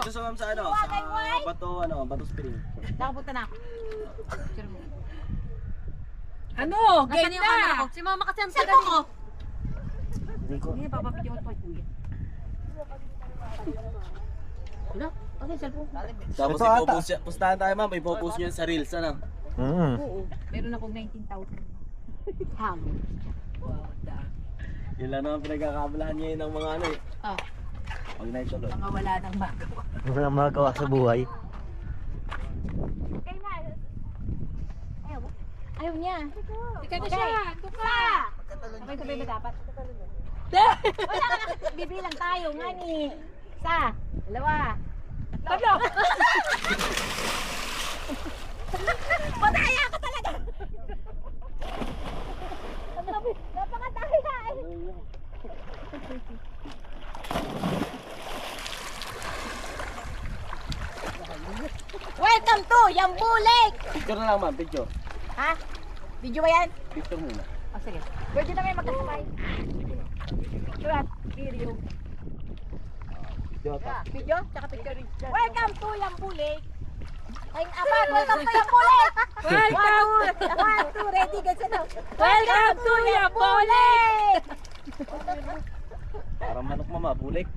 Dito sa ma'am sa ano, sa Bato Spring. Nakapunta na ako. Picture mo. Ano? Nasaan Game yung camera na! ko? Si mama kasi ang taga ko. Hindi ko. Hindi, papapidyo ko pa kuya. Wala? Okay, cellphone. Tapos Ito ata. ipopost siya. Pustahan tayo ma'am, ipopost niyo yan sa Reels, ano? Oo. Meron akong 19,000. Ham. Yun lang naman pinagkakabalahan niya yun ng mga ano eh. Ah, Pag naituloy. mga wala nang magawa. Ano na magagawa sa buhay? Okay na. Ayaw niya. Ika na siya! Tuka! Okay, sabay ba dapat? De! Wala ka na. Bibilang tayo nga ni. Isa. Dalawa. Tatlo! Pataya ka talaga. Napakataya eh. Welcome to Yambu Lake. Picture na lang ma'am, picture. Ha? Video ba yan? Picture muna. Oh, sige. Pwede na may magkasabay. Picture at video. Video ta. Video? Tsaka picture. Welcome to Yambu Lake. Ay, apat, welcome to Yambu Lake. Welcome! One, two, ready, ganyan na. Welcome to Yambu Lake! Parang manok mama, bulik.